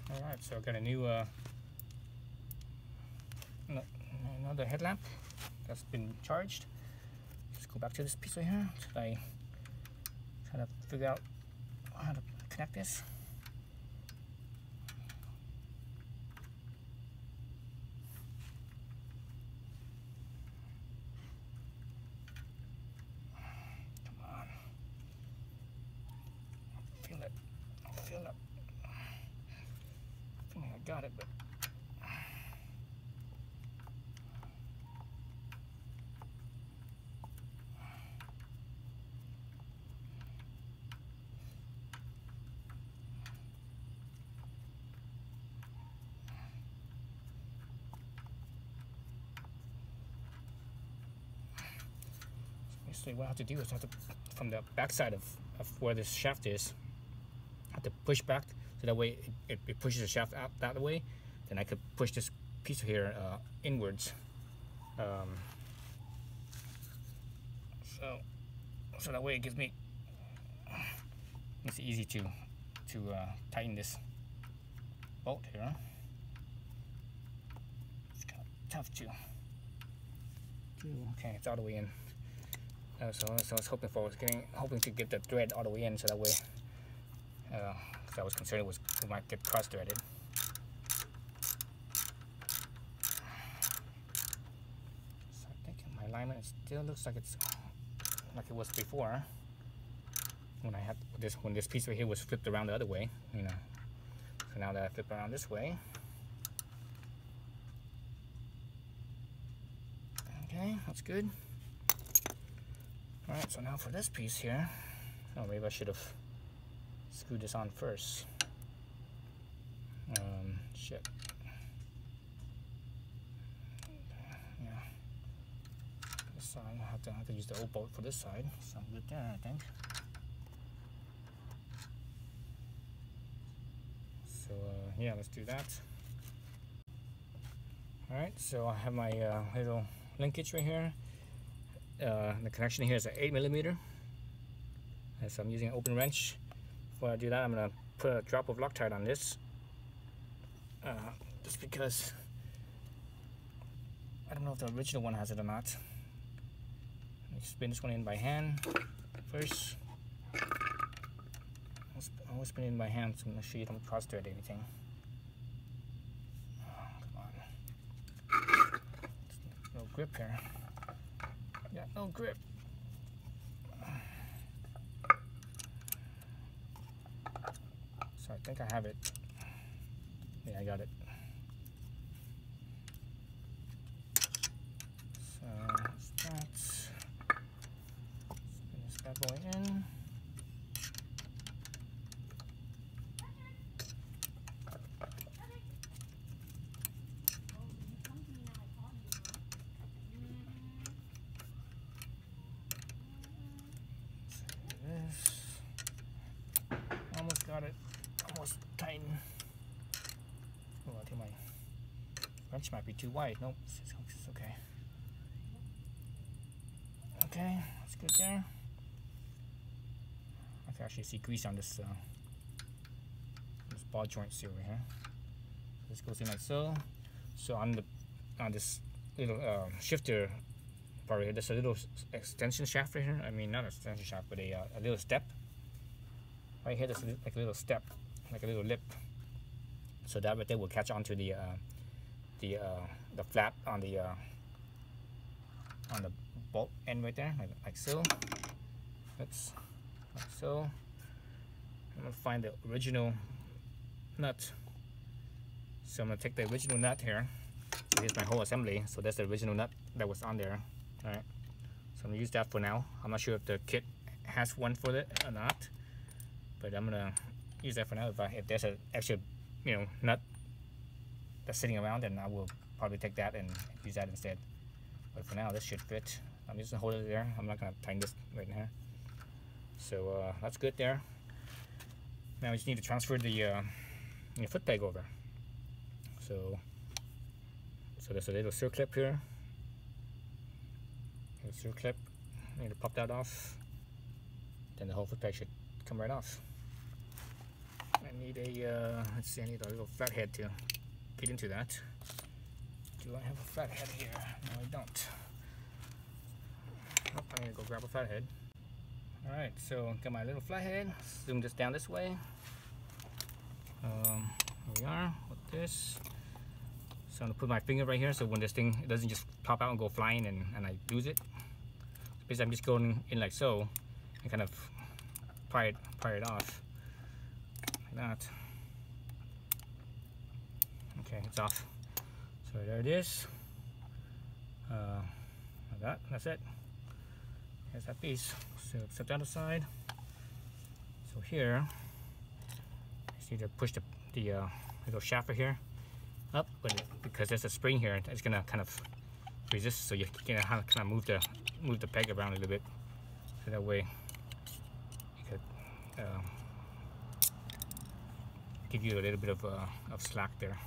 Alright, so I got a new another headlamp that's been charged. Let's go back to this piece right here. So I try to figure out how to connect this. Come on. Feel it. Feel it. I think I got it, but basically what I have to do is I have to, from the back side of where this shaft is, I have to push back so that way it pushes the shaft out that way. Then I could push this piece here inwards. So that way it gives me, it's easy to tighten this bolt here. It's kind of tough to okay, it's all the way in. So I was hoping to get the thread all the way in, so that way, because I was concerned it might get cross threaded. So I think my alignment still looks like it's like it was before, when I had when this piece right here was flipped around the other way, you know. So now that I flip around this way, okay, that's good. All right, so now for this piece here, oh, maybe I should have screwed this on first. Shit. Yeah. This side, I have to use the old bolt for this side. So I'm good there, I think. So yeah, let's do that. All right, so I have my little linkage right here. The connection here is an 8mm. And so I'm using an open wrench. Before I do that, I'm gonna put a drop of Loctite on this, just because I don't know if the original one has it or not. Let me spin this one in by hand first. I always spin it in by hand, so I'm gonna show you don't cross thread anything. Oh, come on. No grip here. Got no grip. So I think I have it. Yeah, I got it. So that's spin this bad boy in. Almost got it. Almost tighten. Oh, I think my wrench might be too wide. Nope, it's okay. Okay, that's good there. I can actually see grease on this ball joint seal right here. This goes in like so. So on this little shifter part right here, there's a little extension shaft right here. I mean, not an extension shaft, but a little step. Right here, there's like a little step, like a little lip. So that right there will catch onto the flap on the bolt end right there, like so. Oops, like so. I'm gonna find the original nut. So I'm gonna take the original nut here. So here's my whole assembly. So that's the original nut that was on there. All right. So I'm gonna use that for now. I'm not sure if the kit has one for it or not, but I'm gonna use that for now. If there's an extra, nut that's sitting around, then I will probably take that and use that instead. But for now, this should fit. I'm just gonna hold it there. I'm not gonna tighten this right now. So that's good there. Now we just need to transfer the foot peg over. So there's a little circlip here. A circlip. I need to pop that off. Then the whole foot peg should come right off. I need a, let's see, I need a little flathead to get into that. Do I have a flathead here? No, I don't. Oh, I'm gonna go grab a flathead. Alright, so got my little flathead. Zoom this down this way. Here we are with this. So I'm gonna put my finger right here so when this thing, it doesn't just pop out and go flying and I lose it. Basically, I'm just going in like so and kind of pry it off like that. Okay, it's off. So there it is. Like that's it. Here's that piece. So set that aside. So here, I just need to push the little shaft right here up, but because there's a spring here, it's gonna kind of resist. So you can kind of move the peg around a little bit, so that way you could give you a little bit of slack there.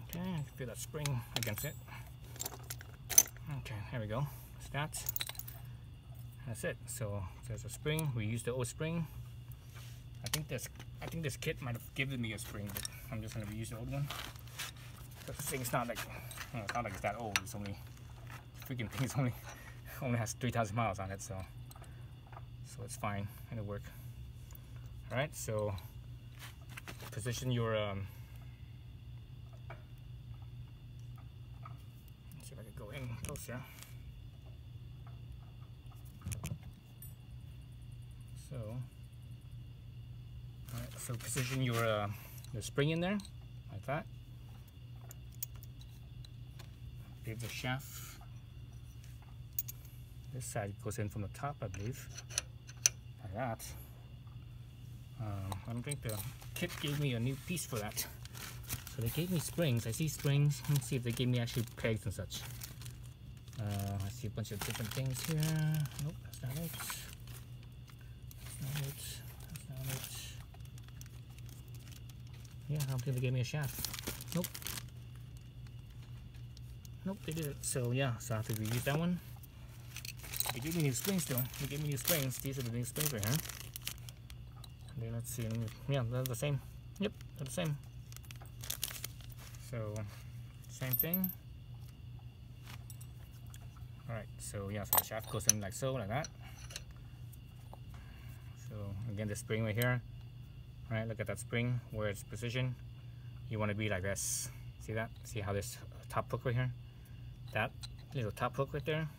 Okay, I can feel that spring against it. Okay, there we go. That's it. So there's a spring. We used the old spring. I think this kit might have given me a spring, but I'm just gonna reuse the old one. But this thing's not like, it's not like it's that old. It's only freaking thing. It's only has 3,000 miles on it, so it's fine. It'll work. All right, so position your let's see if I can go in closer. So, all right, so position your spring in there like that. Leave the shaft. This side goes in from the top, I believe, like that. I don't think the kit gave me a new piece for that. So they gave me springs. I see springs. Let's see if they gave me actually pegs and such. I see a bunch of different things here. Nope, that's not it. That's not it. That's not it. Yeah, I don't think they gave me a shaft. Nope. Nope, they didn't. So yeah, so I have to reuse that one. They gave me new springs though. They gave me new springs. These are the new springs right here. Then let's see, yeah, they're the same. Yep, they're the same. So, same thing. Alright, so yeah, so the shaft goes in like so, like that. So, again, the spring right here. Alright, look at that spring, where it's positioned. You want to be like this. See that? See how this top hook right here? That little top hook right there,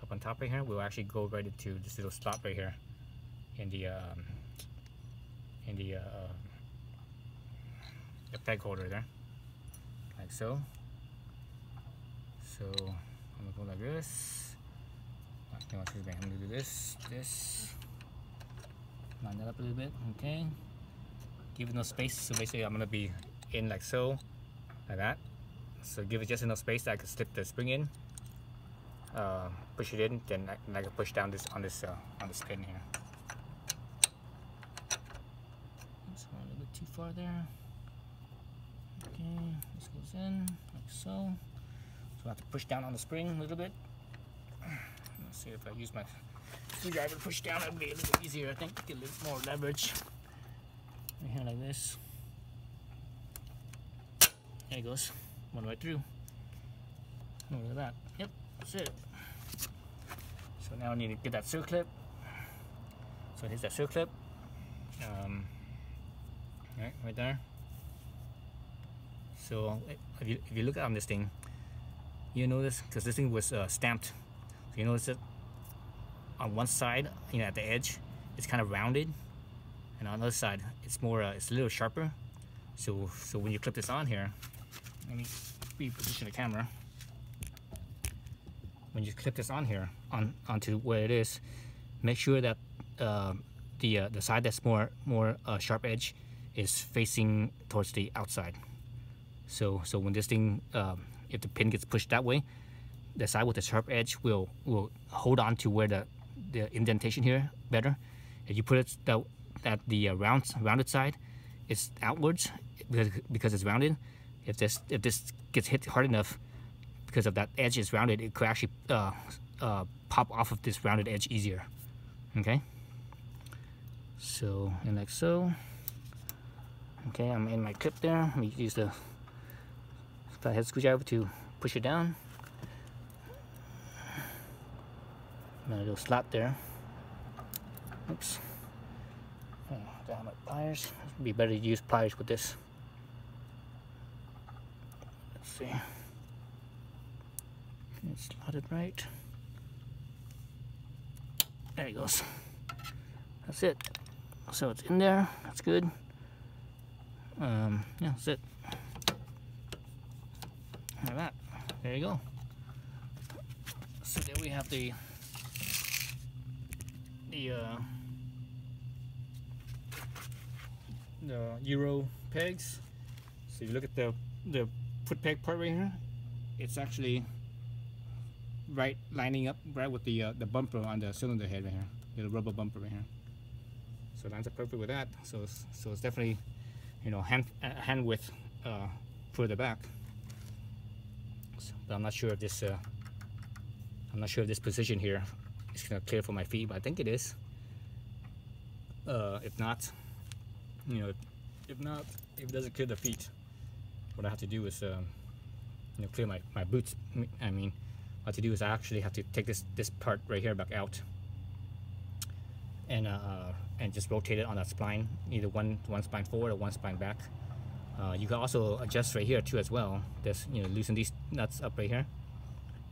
up on top right here, will actually go right into this little slot right here in the peg holder there, like so. So I'm gonna go like this. I'm gonna do this, line that up a little bit. Okay, give it no space. So basically, I'm gonna be in like so, like that. So give it just enough space that I can slip the spring in, push it in, then I can push down on this pin here. Too far there. Okay, this goes in like so. So I have to push down on the spring a little bit. Let's see if I use my screwdriver to push down, it'll be a little easier. I think get a little more leverage. Right here like this. There it goes. One right through. Oh, look at that. Yep, that's it. So now I need to get that circlip. So here's that circlip. Right there. So if you look on this thing, you notice, because this thing was stamped, so you notice that on one side, you know, at the edge, it's kind of rounded, and on the other side, it's more, it's a little sharper. So when you clip this on here, let me reposition the camera. When you clip this on here, onto where it is, make sure that the side that's more sharp edge is facing towards the outside. So when this thing, if the pin gets pushed that way, the side with the sharp edge will hold on to where the indentation here better. If you put it that the rounded side is outwards because it's rounded, if this gets hit hard enough because of that edge is rounded, it could actually pop off of this rounded edge easier. Okay. So, and like so. Okay, I'm in my clip there. Let me use the flathead screwdriver to push it down. And a little slot there. Oops. Oh, down my pliers. It'd be better to use pliers with this. Let's see. It's slotted right. There it goes. That's it. So it's in there. That's good. Yeah, that's it. Like that. There you go. So there we have the Euro pegs. So if you look at the foot peg part right here, it's actually right lining up right with the bumper on the cylinder head right here, the rubber bumper right here. So it lines up perfect with that. So it's definitely, you know, hand width further back. So, but I'm not sure if this position here is gonna clear for my feet, but I think it is. If not, you know, if it doesn't clear the feet, what I have to do is you know, clear my boots. I mean, what to do is I actually have to take this part right here back out and just rotate it on that spline, either one spline forward or one spline back. You can also adjust right here too as well. Just, you know, loosen these nuts up right here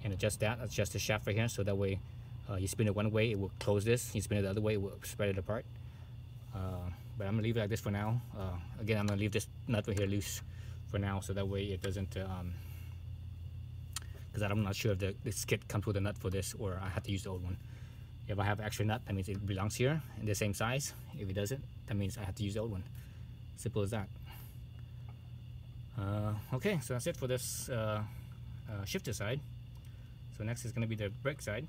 and adjust the shaft right here, so that way you spin it one way, it will close this. You spin it the other way, it will spread it apart. But I'm gonna leave it like this for now. Again, I'm gonna leave this nut right here loose for now, so that way it doesn't, because I'm not sure if this kit comes with a nut for this, or I have to use the old one. If I have an extra nut, that means it belongs here in the same size. If it doesn't, that means I have to use the old one. Simple as that. Okay, so that's it for this shifter side. So next is going to be the brake side.